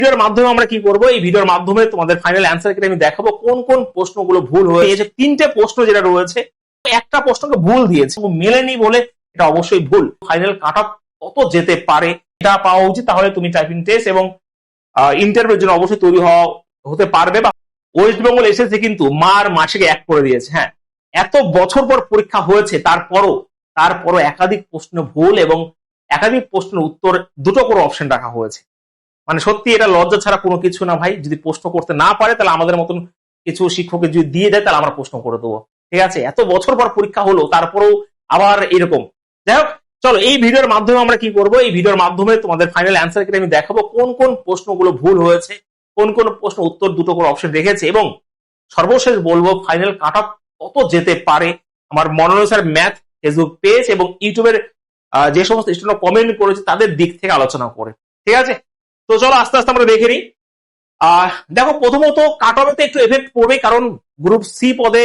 ভিডিওর মাধ্যমে আমরা কি করব, এই ভিডিওর মাধ্যমে তোমাদের ফাইনাল অ্যান্সার কেটে আমি দেখাবো কোন কোন প্রশ্নগুলো ভুল হয়েছে। তিনটে প্রশ্ন যেটা রয়েছে, একটা প্রশ্নকে ভুল দিয়েছে, মেলেনি বলে এটা অবশ্যই ভুল। ফাইনাল কাট অফ কত যেতে পারে এটা পাওয়া উচিত, তাহলে তুমি টাইপিং টেস্ট এবং ইন্টারভিউর জন্য অবশ্যই তৈরি হতে পারবে। বা ওয়েস্ট বেঙ্গল এসেছে কিন্তু মার মাসিকে এক করে দিয়েছে। হ্যাঁ, এত বছর পর পরীক্ষা হয়েছে, তারপরও একাধিক প্রশ্ন ভুল এবং একাধিক প্রশ্নের উত্তর দুটো করে অপশন রাখা হয়েছে। মানে সত্যি এটা লজ্জা ছাড়া কোনো কিছু না ভাই। যদি প্রশ্ন করতে না পারে তাহলে আমাদের মতন কিছু শিক্ষককে যদি দিয়ে দেয় তাহলে আমরা প্রশ্ন করে দেবো। ঠিক আছে, এত বছর পর পরীক্ষা হলো তারপরেও আবার এরকম। যাই হোক, চলো এই ভিডিওর মাধ্যমে আমরা কি করব, এই ভিডিওর মাধ্যমে তোমাদের ফাইনাল অ্যান্সার কেটে আমি দেখাবো কোন কোন প্রশ্নগুলো ভুল হয়েছে, কোন কোন প্রশ্ন উত্তর দুটো করে অপশন রেখেছে, এবং সর্বশেষ বলবো ফাইনাল কাট অফ কত যেতে পারে। আমার মনোনয়ন স্যার ম্যাথ ফেসবুক পেজ এবং ইউটিউবের যে সমস্ত স্টুডেন্ট কমেন্ট করেছে তাদের দিক থেকে আলোচনা করে। ঠিক আছে, তো চলো আস্তে আস্তে আমরা দেখে নিই। দেখো, প্রথমত কাট অফে একটু এফেক্ট পড়বে, কারণ গ্রুপ সি পদে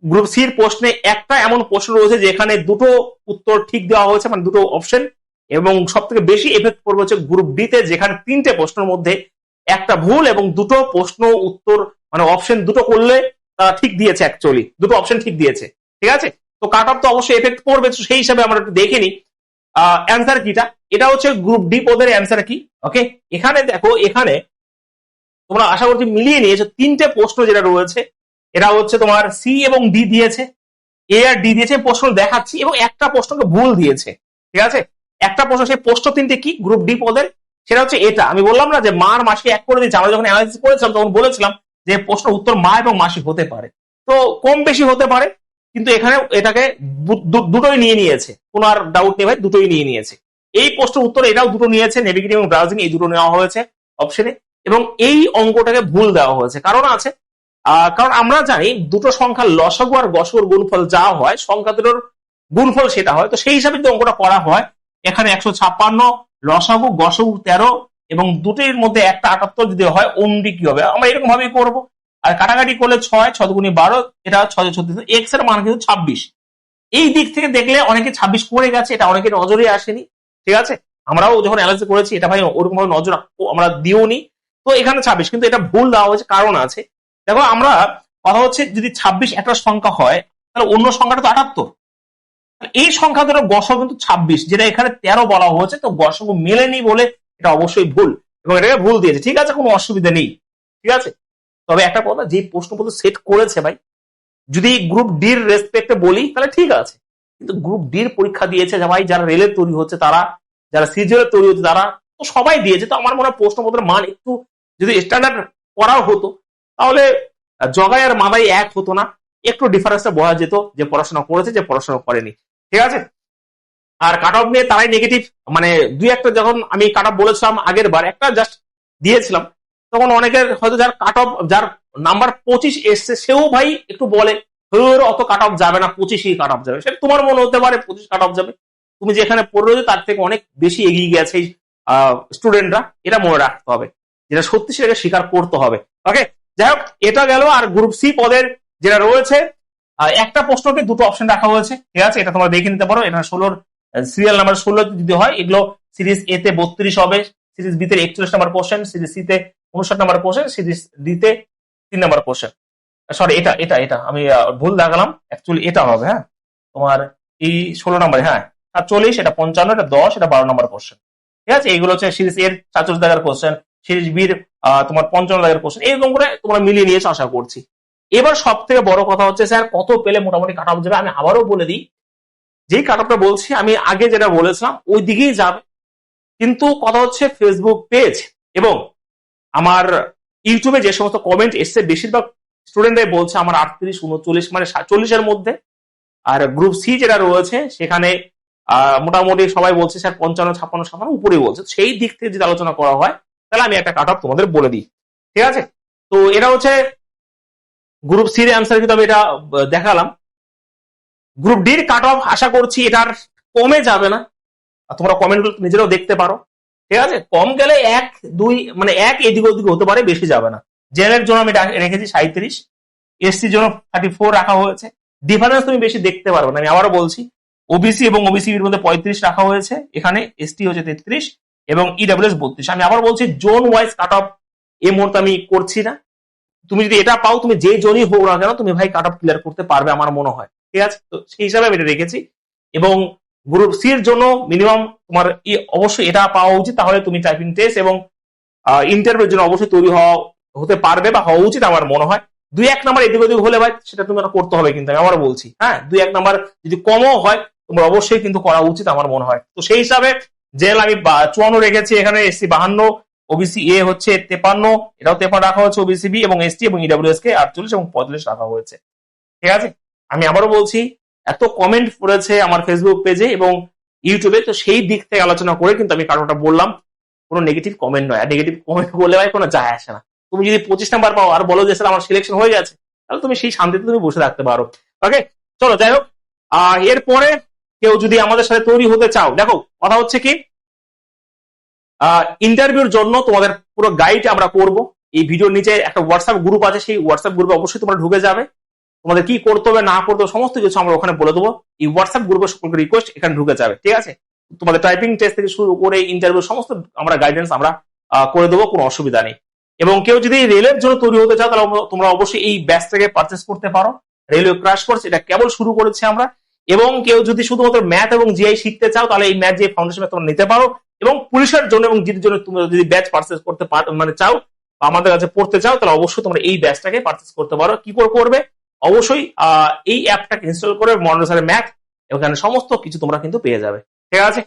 গ্রুপ সির প্রশ্নে একটা এমন প্রশ্ন রয়েছে যেখানে দুটো উত্তর ঠিক দেওয়া হয়েছে, মানে দুটো অপশন। এবং সব থেকে বেশি এফেক্ট পড়বে হচ্ছে গ্রুপ ডি তে, যেখানে তিনটে প্রশ্নের মধ্যে একটা ভুল এবং দুটো প্রশ্ন উত্তর মানে অপশন দুটো করলে তারা ঠিক দিয়েছে, অ্যাকচুয়ালি দুটো অপশন ঠিক দিয়েছে। ঠিক আছে, তো কাট অফ তো অবশ্যই এফেক্ট পড়বে, সেই হিসাবে আমরা একটু দেখে নিই অ্যান্সার কিটা। এটা হচ্ছে গ্রুপ ডি পদের অ্যান্সার কি। ওকে, এখানে দেখো, এখানে তোমরা আশা করছি মিলিয়ে নিয়েছো। তিনটে প্রশ্ন যেটা রয়েছে এটা হচ্ছে তোমার সি এবং ডি দিয়েছে, এ আর ডি দিয়েছে, প্রশ্ন দেখাচ্ছি, এবং একটা প্রশ্নকে ভুল দিয়েছে। ঠিক আছে, একটা প্রশ্ন, সেই প্রশ্ন তিনটে কি গ্রুপ ডি পদের, সেটা হচ্ছে এটা। আমি বললাম না যে মার মাসি এক করে দিয়েছে, আমরা যখন অ্যানালাইসিস করেছিলাম তখন বলেছিলাম যে প্রশ্ন উত্তর মা এবং মাসি হতে পারে, তো কম বেশি হতে পারে, কিন্তু এখানে এটাকে দুটোই নিয়ে নিয়েছে, কোনো আর ডাউট নেই ভাই, দুটোই নিয়ে নিয়েছে। এই প্রশ্ন উত্তর এটাও দুটো নিয়েছে, নেভিগেটিং এবং ব্রাউজিং এই দুটো নেওয়া হয়েছে অপশনে, এবং এই অঙ্কটাকে ভুল দেওয়া হয়েছে। কারণ আছে, কারণ আমরা জানি দুটো সংখ্যার লসাগু আর গসাগুর গুণফল যা হয়, সংখ্যা দুটোর গুণফল সেটা হয়। তো সেই হিসাবে যদি অঙ্কটা করা হয়, এখানে 156 লসাগু গসাগু 13 এবং দুটোর মধ্যে একটা 78 যদি হয়, অন্যটি কি হবে, আমরা এরকম ভাবেই করবো। আর কাটাকাটি করলে 6 6 দুগুণে 12, এটা 6 36, এক্স এর মান কিন্তু 26। এই দিক থেকে দেখলে অনেকে 26 করে গেছে, এটা অনেকে নজরে আসেনি। ঠিক আছে, আমরাও যখন অ্যানালাইসিস করেছি এটা ভাই ওরকম ভাবে নজর আমরা দিওনি। তো এখানে 26, কিন্তু এটা ভুল দেওয়া হয়েছে, কারণ আছে। দেখো, আমরা কথা হচ্ছে যদি 26 একটা সংখ্যা হয় তাহলে অন্য সংখ্যাটা তো 78। এই সংখ্যা ধরো গসাগু কিন্তু 26, যেটা এখানে 13 বলা হয়েছে, তো গসাগু মেলেনি বলে এটা অবশ্যই ভুল, এবং এটাকে ভুল দিয়েছে। ঠিক আছে, কোনো অসুবিধা নেই। ঠিক আছে, তবে একটা কথা, যে প্রশ্নপত্র সেট করেছে ভাই, যদি গ্রুপ ডির রেসপেক্টে বলি তাহলে ঠিক আছে, কিন্তু গ্রুপ ডির পরীক্ষা দিয়েছে ভাই যারা রেলের তৈরি হচ্ছে তারা, যারা সিজিএল তৈরি হচ্ছে তারা, তো সবাই দিয়েছে। তো আমার মনে হয় প্রশ্নপত্রের মান একটু যদি স্ট্যান্ডার্ড করাও হতো তাহলে জগাই আর মাদাই এক হতো না, একটু ডিফারেন্সটা বোঝা যেত যে পড়াশোনা করেছে যে পড়াশোনা করেনি। ঠিক আছে, আর কাট অফ নিয়ে তারাই নেগেটিভ, মানে দুই একটা, যখন আমি কাট অফ বলেছিলাম আগের বার একটা জাস্ট দিয়েছিলাম, তখন অনেকের হয়তো যার কাট অফ, যার নাম্বার 25 এসছে, সেও ভাই একটু বলে অত কাট অফ যাবে না, 25ই কাট অফ যাবে। সেটা তোমার মনে হতে পারে 25 কাট অফ যাবে, তুমি যেখানে পড়ে রয়েছে তার থেকে অনেক বেশি এগিয়ে গেছে স্টুডেন্টরা, এটা মনে রাখতে হবে, যেটা সত্যি সেটাকে স্বীকার করতে হবে। ওকে, যাই হোক, এটা গেল। আর গ্রুপ সি পদের যেটা রয়েছে, একটা প্রশ্নকে দুটো অপশন রাখা হয়েছে। ঠিক আছে, এটা তোমরা দেখে নিতে পারো। এটা 16 সিরিয়াল নাম্বার 16 যদি হয়, এগুলো সিরিজ এ তে 32 হবে, সিরিজ বি তে 41 নাম্বার কোশ্চেন, সিরিজ সি তে 59 নাম্বার কোশ্চেন, সিরিজ ডি তে 3 নাম্বার কোশ্চেন। সরি, এটা এটা এটা আমি ভুল দেখালাম, অ্যাকচুয়ালি এটা হবে। হ্যাঁ, তোমার এই 16 নাম্বার, হ্যাঁ 47, এটা 55, এটা 10, এটা 12 নাম্বার কোশ্চেন। ঠিক আছে, এইগুলো হচ্ছে সিরিজ এর 47 দাগের কোশ্চেন, সিরিজ বির তোমার 55 দাগের কোশ্চেন, এরকম করে তোমরা মিলিয়ে নিয়েছো আশা করছি। এবার সব থেকে বড় কথা হচ্ছে, স্যার কত পেলে মোটামুটি কাট অফ যাবে। আমি আবারও বলে দিই, যেই কাট অফটা বলছি আমি আগে যেটা বলেছিলাম ওই দিকেই যাবে, কিন্তু কথা হচ্ছে ফেসবুক পেজ এবং আমার ইউটিউবে যে সমস্ত কমেন্ট এসছে, বেশিরভাগ স্টুডেন্টরাই বলছে আমার 38 39 মানে 40-এর মধ্যে। আর গ্রুপ সি যেটা রয়েছে সেখানে মোটামুটি সবাই বলছে স্যার 55 56 57 উপরেই বলছে। সেই দিক থেকে যদি আলোচনা করা হয় তাহলে আমি একটা কাট অফ তোমাদের বলে দিই। ঠিক আছে, তো এটা হচ্ছে গ্রুপ সির অ্যান্সার, কিন্তু আমি এটা দেখালাম। গ্রুপ ডির কাট অফ আশা করছি এটার কমে যাবে না, তোমরা কমেন্টগুলো নিজেরাও দেখতে পারো। ঠিক আছে, কম গেলে 1 2 মানে 1 এদিক ওদিক হতে পারে, বেশি যাবে না। জেনের জন্য আমি রেখেছি 37, এসসির জন্য 34 রাখা হয়েছে। ডিফারেন্স তুমি বেশি দেখতে পারবে না, আমি আবারও বলছি। ওবিসি এবং ওবিসির মধ্যে 35 রাখা হয়েছে, এখানে এসটি হচ্ছে 33, এবং ইডব্লিউএস 32। আমি আবার বলছি জোন ওয়াইজ কাট অফ এই মুহূর্তে আমি করছি না। তুমি যদি এটা পাও, তুমি যে জোনই হোক না কেন, তুমি ভাই কাট অফ ক্লিয়ার করতে পারবে আমার মনে হয়, ঠিক আছে? তো সেই হিসাবে আমি এটা রেখেছি। এবং গ্রুপ সি এর জন্য মিনিমাম তোমার অবশ্যই এটা পাওয়া উচিত, তাহলে তুমি টাইপিং টেস্ট এবং ইন্টারভিউর জন্য অবশ্যই তৈরি হতে পারবে বা হওয়া উচিত আমার মনে হয়। 2-1 নাম্বার এদিক ওদিক হলে ভাই সেটা তুমি করতে হবে, কিন্তু আমি আবার বলছি, হ্যাঁ 2-1 নাম্বার যদি কমও হয় তোমার অবশ্যই কিন্তু করা উচিত আমার মনে হয়। তো সেই হিসাবে জেনারেল আমি 54 রেখেছি, এখানে এসসি 52, ওবিসি এ হচ্ছে 53, এটাও 53 রাখা হচ্ছে, ওবিসি বি এবং এসটি এবং ইডব্লিউএস কে 48 এবং 45 রাখা হয়েছে, ঠিক আছে? আমি আবারও বলছি, এত কমেন্ট পড়েছে আমার ফেসবুক পেজে এবং ইউটিউবে, তো সেই দিক থেকে আলোচনা করে কিন্তু আমি কারণটা বললাম, কোনো নেগেটিভ কমেন্ট নয়। আর নেগেটিভ কমেন্ট বলে ভাই কোনো যায় আসে না। তুমি যদি 25 নাম্বার পাও আর বলো যে স্যার আমার সিলেকশন হয়ে গেছে, তাহলে তুমি সেই শান্তিতে তুমি বসে থাকতে পারো। ওকে, চলো যাই হোক। এরপরে কেউ যদি আমাদের সাথে তৈরি হতে চাও, দেখো কথা হচ্ছে কি, ইন্টারভিউর জন্য তোমাদের পুরো গাইড আমরা করব। এই ভিডিওর নিচে একটা হোয়াটসঅ্যাপ গ্রুপ আছে, সেই হোয়াটসঅ্যাপ গ্রুপে অবশ্যই তোমরা ঢুকে যাবে। তোমাদের কি করতে হবে না করতে হবে সমস্ত কিছু আমরা ওখানে বলে দেবো। এই হোয়াটসঅ্যাপ গ্রুপে সকলকে রিকোয়েস্ট, এখানে ঢুকে যাবে, ঠিক আছে? তোমাদের টাইপিং টেস্ট থেকে শুরু করে ইন্টারভিউ সমস্ত আমরা গাইডেন্স আমরা করে দেবো, কোনো অসুবিধা নেই। এবং কেউ যদি রেলের জন্য তৈরি হতে চাও, তাহলে তোমরা অবশ্যই এই ব্যাচটাকে পারচেস করতে পারো। রেলওয়ে ক্র্যাশ কোর্স এটা কেবল শুরু করেছি আমরা। এবং কেউ যদি শুধুমাত্র ম্যাথ এবং জিআই শিখতে চাও, তাহলে এই ম্যাথ জিআই ফাউন্ডেশন তোমরা নিতে পারো। এবং পুলিশের জন্য এবং জিডির জন্য তোমরা যদি ব্যাচ পারচেস করতে মানে চাও বা আমাদের কাছে পড়তে চাও, তাহলে অবশ্যই তোমরা এই ব্যাচটাকে পারচেস করতে পারো। কি করে করবে? অবশ্যই এই অ্যাপটাকে ইনস্টল করে মডেল স্যারের ম্যাথ, এখানে সমস্ত কিছু তোমরা কিন্তু পেয়ে যাবে, ঠিক আছে?